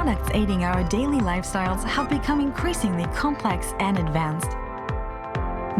products aiding our daily lifestyles have become increasingly complex and advanced.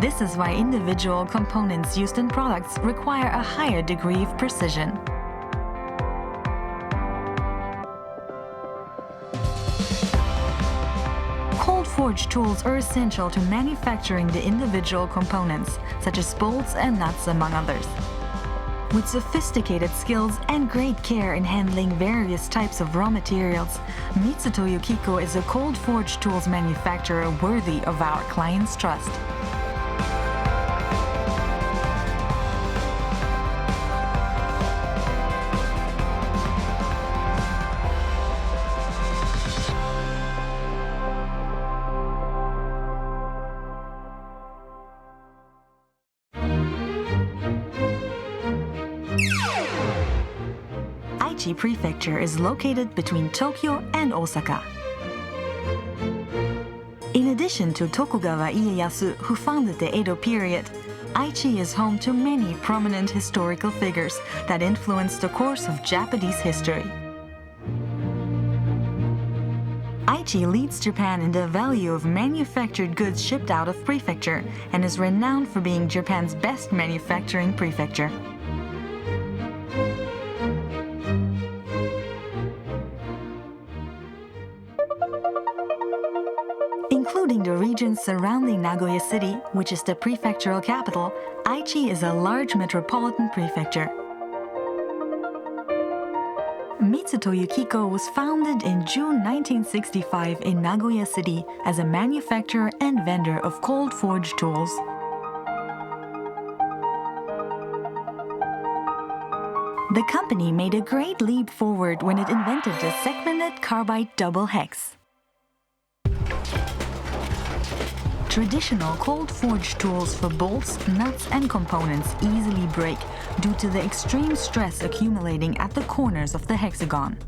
This is why individual components used in products require a higher degree of precision. Cold forged tools are essential to manufacturing the individual components, such as bolts and nuts, among others. With sophisticated skills and great care in handling various types of raw materials, Mitsutoyo-Kiko Co is a cold forged tools manufacturer worthy of our clients' trust. Aichi Prefecture is located between Tokyo and Osaka. In addition to Tokugawa Ieyasu, who founded the Edo period, Aichi is home to many prominent historical figures that influenced the course of Japanese history. Aichi leads Japan in the value of manufactured goods shipped out of prefecture and is renowned for being Japan's best manufacturing prefecture. Including the regions surrounding Nagoya City, which is the prefectural capital, Aichi is a large metropolitan prefecture. Mitsutoyo-Kiko Co was founded in June 1965 in Nagoya City as a manufacturer and vendor of cold forged tools. The company made a great leap forward when it invented the segmented carbide double hex. Traditional cold-forged tools for bolts, nuts, and components easily break due to the extreme stress accumulating at the corners of the hexagon.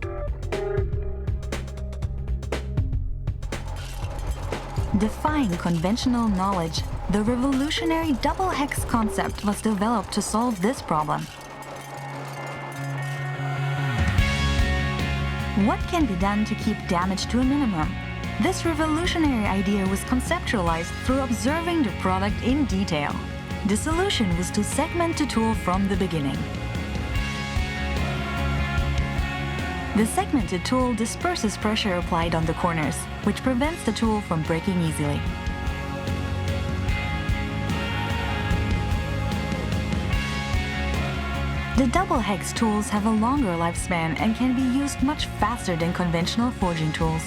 Defying conventional knowledge, the revolutionary double hex concept was developed to solve this problem. What can be done to keep damage to a minimum? This revolutionary idea was conceptualized through observing the product in detail. The solution was to segment the tool from the beginning. The segmented tool disperses pressure applied on the corners, which prevents the tool from breaking easily. The double hex tools have a longer lifespan and can be used much faster than conventional forging tools.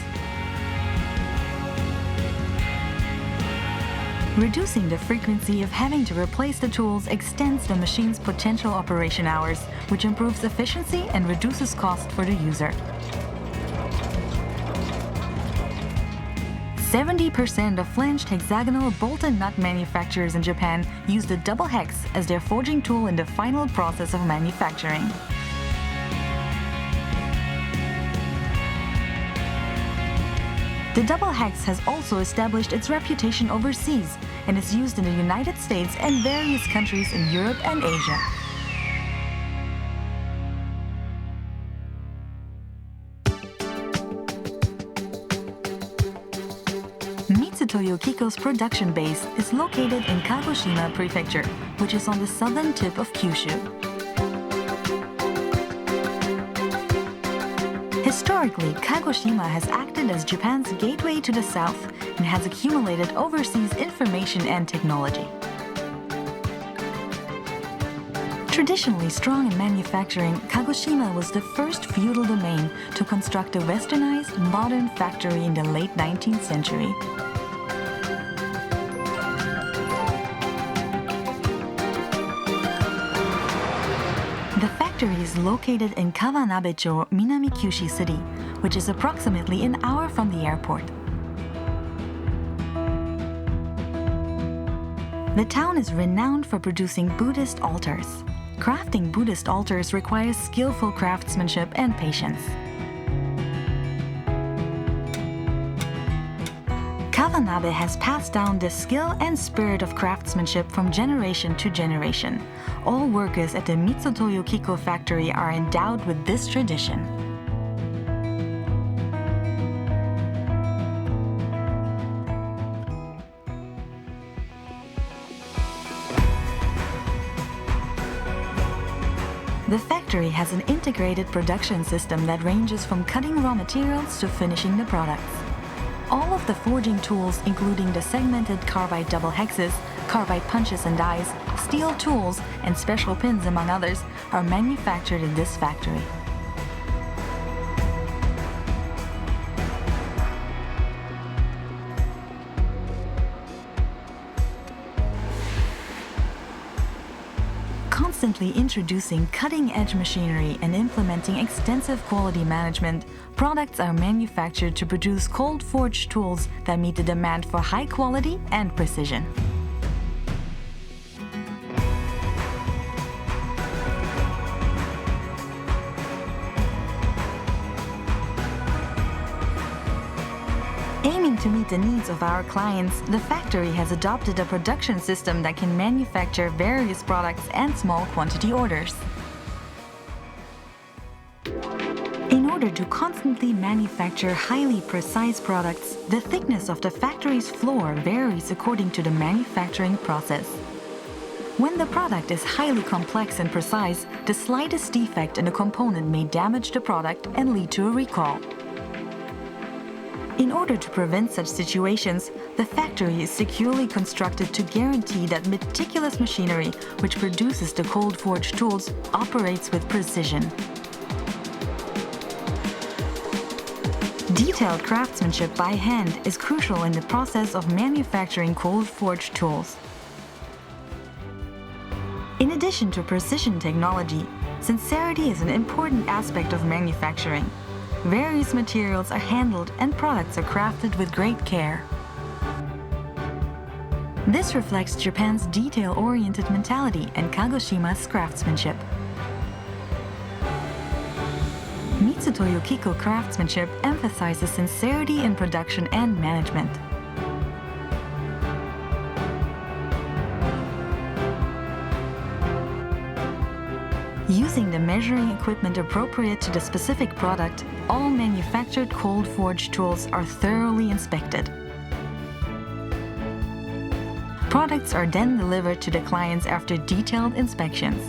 Reducing the frequency of having to replace the tools extends the machine's potential operation hours, which improves efficiency and reduces cost for the user. 70% of flanged hexagonal bolt and nut manufacturers in Japan use the double hex as their forging tool in the final process of manufacturing. The double hex has also established its reputation overseas and is used in the United States and various countries in Europe and Asia. Mitsutoyo-Kiko Co's production base is located in Kagoshima Prefecture, which is on the southern tip of Kyushu. Historically, Kagoshima has acted as Japan's gateway to the south and has accumulated overseas information and technology. Traditionally strong in manufacturing, Kagoshima was the first feudal domain to construct a westernized, modern factory in the late 19th century. The factory is located in Kawanabe-cho, Minami-Kyushu City, which is approximately an hour from the airport. The town is renowned for producing Buddhist altars. Crafting Buddhist altars requires skillful craftsmanship and patience. Kawanabe has passed down the skill and spirit of craftsmanship from generation to generation. All workers at the Mitsutoyo-Kiko factory are endowed with this tradition. The factory has an integrated production system that ranges from cutting raw materials to finishing the products. All of the forging tools, including the segmented carbide double hexes, carbide punches and dies, steel tools, and special pins among others, are manufactured in this factory. Constantly introducing cutting-edge machinery and implementing extensive quality management, products are manufactured to produce cold-forged tools that meet the demand for high quality and precision. Aiming to meet the needs of our clients, the factory has adopted a production system that can manufacture various products and small quantity orders. In order to constantly manufacture highly precise products, the thickness of the factory's floor varies according to the manufacturing process. When the product is highly complex and precise, the slightest defect in a component may damage the product and lead to a recall. In order to prevent such situations, the factory is securely constructed to guarantee that meticulous machinery, which produces the cold-forged tools, operates with precision. Detailed craftsmanship by hand is crucial in the process of manufacturing cold-forged tools. In addition to precision technology, sincerity is an important aspect of manufacturing. Various materials are handled and products are crafted with great care. This reflects Japan's detail-oriented mentality and Kagoshima's craftsmanship. Mitsutoyo-Kiko craftsmanship emphasizes sincerity in production and management. Using the measuring equipment appropriate to the specific product, all manufactured cold-forged tools are thoroughly inspected. Products are then delivered to the clients after detailed inspections.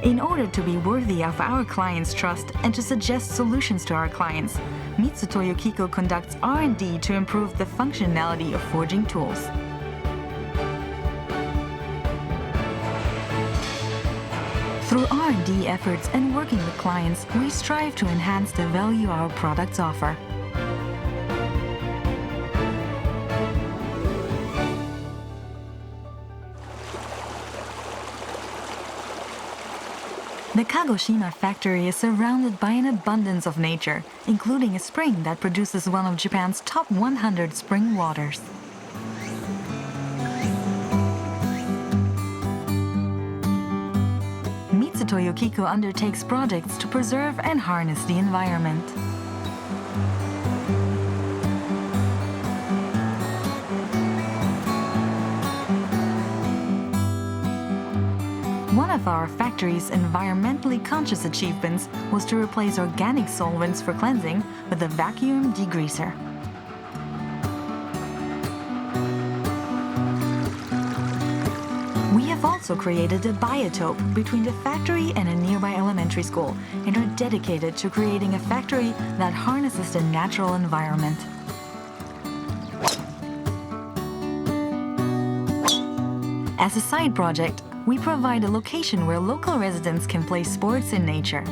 In order to be worthy of our clients' trust and to suggest solutions to our clients, Mitsutoyo-Kiko conducts R&D to improve the functionality of forging tools. Through R&D efforts and working with clients, we strive to enhance the value our products offer. The Kagoshima factory is surrounded by an abundance of nature, including a spring that produces one of Japan's top 100 spring waters. Mitsutoyo-Kiko undertakes projects to preserve and harness the environment. One of our factory's environmentally conscious achievements was to replace organic solvents for cleansing with a vacuum degreaser. We have also created a biotope between the factory and a nearby elementary school and are dedicated to creating a factory that harnesses the natural environment. As a side project, we provide a location where local residents can play sports in nature.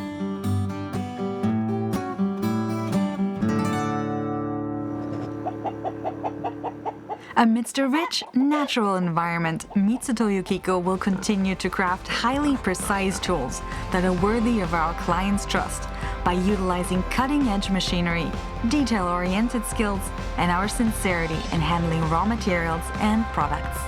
Amidst a rich, natural environment, Mitsutoyo-Kiko will continue to craft highly precise tools that are worthy of our clients' trust by utilizing cutting-edge machinery, detail-oriented skills, and our sincerity in handling raw materials and products.